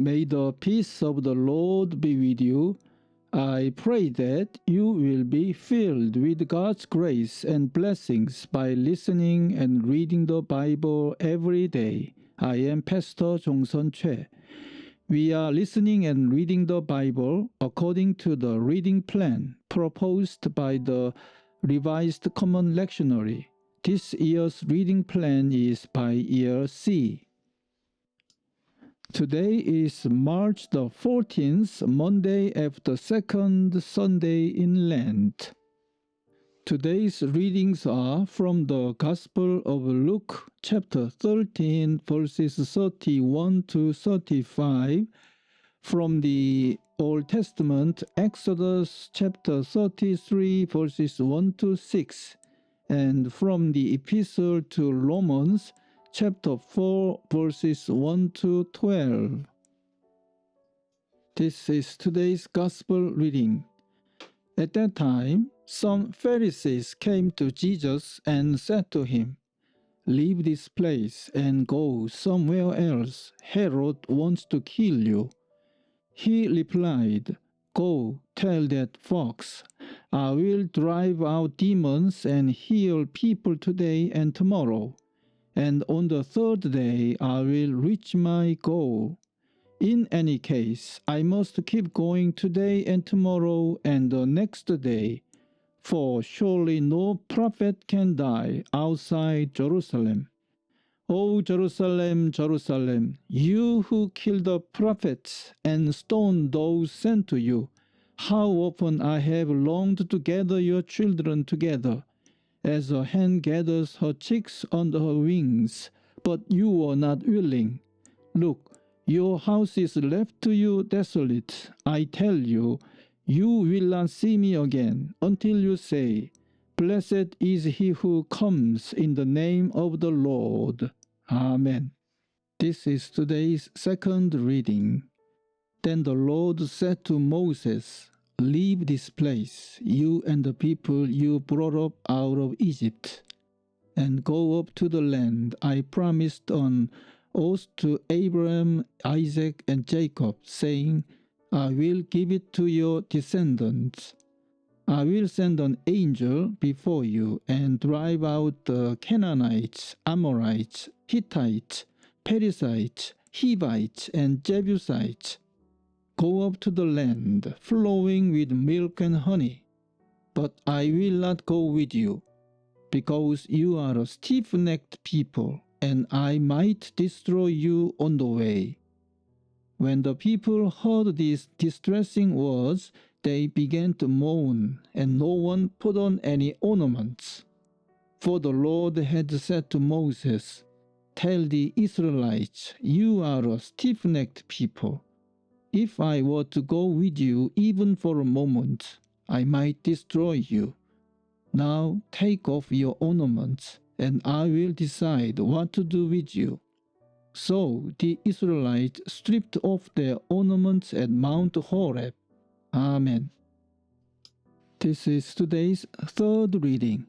May the peace of the Lord be with you. I pray that you will be filled with God's grace and blessings by listening and reading the Bible every day. I am Pastor Jongseon Choi. We are listening and reading the Bible according to the reading plan proposed by the Revised Common Lectionary. This year's reading plan is by year C. Today is March the 14th, Monday after second Sunday in Lent. Today's readings are from the Gospel of Luke, chapter 13, verses 31 to 35, from the Old Testament, Exodus chapter 33, verses 1 to 6, and from the Epistle to Romans, chapter 4, verses 1 to 12. This is today's Gospel reading. At that time, some Pharisees came to Jesus and said to him, "Leave this place and go somewhere else. Herod wants to kill you." He replied, "Go, tell that fox, I will drive out demons and heal people today and tomorrow, and on the third day I will reach my goal. In any case, I must keep going today and tomorrow and the next day, for surely no prophet can die outside Jerusalem. O Jerusalem, Jerusalem, you who kill the prophets and stone those sent to you, how often I have longed to gather your children together, as a hen gathers her chicks under her wings, but you were not willing. Look, your house is left to you desolate. I tell you, you will not see me again until you say, 'Blessed is he who comes in the name of the Lord.'" Amen. This is today's second reading. Then the Lord said to Moses, "Leave this place, you and the people you brought up out of Egypt, and go up to the land I promised on oath to Abraham, Isaac, and Jacob, saying, 'I will give it to your descendants.' I will send an angel before you and drive out the Canaanites, Amorites, Hittites, Perizzites, Hivites, and Jebusites. Go up to the land flowing with milk and honey. But I will not go with you, because you are a stiff-necked people, and I might destroy you on the way." When the people heard these distressing words, they began to mourn, and no one put on any ornaments. For the Lord had said to Moses, "Tell the Israelites, you are a stiff-necked people. If I were to go with you even for a moment, I might destroy you. Now take off your ornaments, and I will decide what to do with you." So the Israelites stripped off their ornaments at Mount Horeb. Amen. This is today's third reading.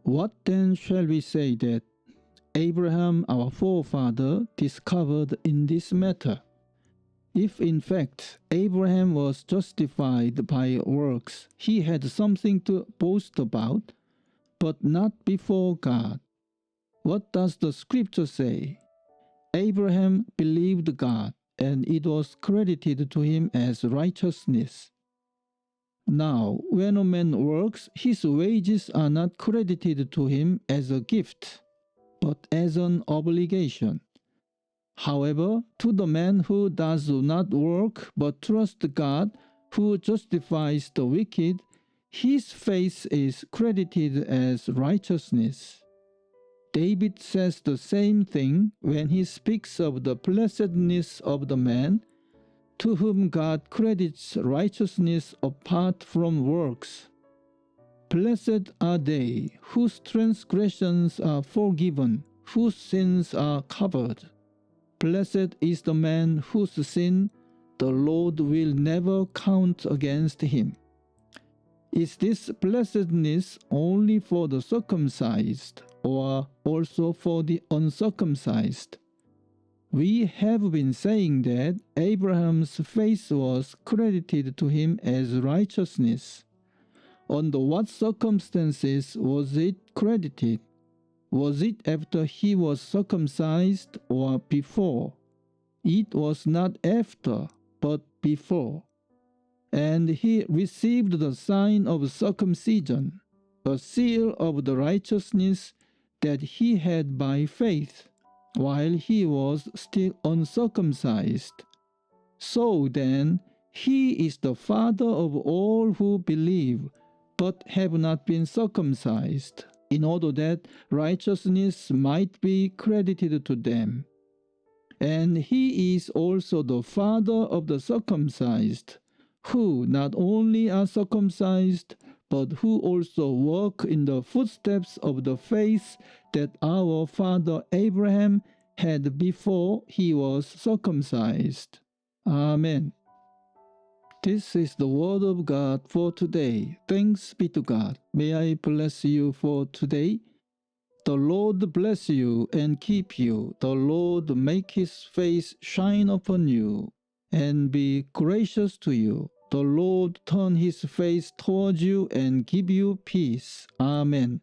What then shall we say that Abraham, our forefather, discovered in this matter? If in fact Abraham was justified by works, he had something to boast about, but not before God. What does the scripture say? Abraham believed God, and it was credited to him as righteousness. Now, when a man works, his wages are not credited to him as a gift, but as an obligation. However, to the man who does not work but trusts God, who justifies the wicked, his faith is credited as righteousness. David says the same thing when he speaks of the blessedness of the man to whom God credits righteousness apart from works. Blessed are they whose transgressions are forgiven, whose sins are covered. Blessed is the man whose sin the Lord will never count against him. Is this blessedness only for the circumcised, or also for the uncircumcised? We have been saying that Abraham's faith was credited to him as righteousness. Under what circumstances was it credited? Was it after he was circumcised or before? It was not after, but before. And he received the sign of circumcision, a seal of the righteousness that he had by faith, while he was still uncircumcised. So then, he is the father of all who believe, but have not been circumcised, in order that righteousness might be credited to them. And he is also the father of the circumcised, who not only are circumcised, but who also walk in the footsteps of the faith that our father Abraham had before he was circumcised. Amen. This is the word of God for today. Thanks be to God. May I bless you for today. The Lord bless you and keep you. The Lord make his face shine upon you and be gracious to you. The Lord turn his face towards you and give you peace. Amen.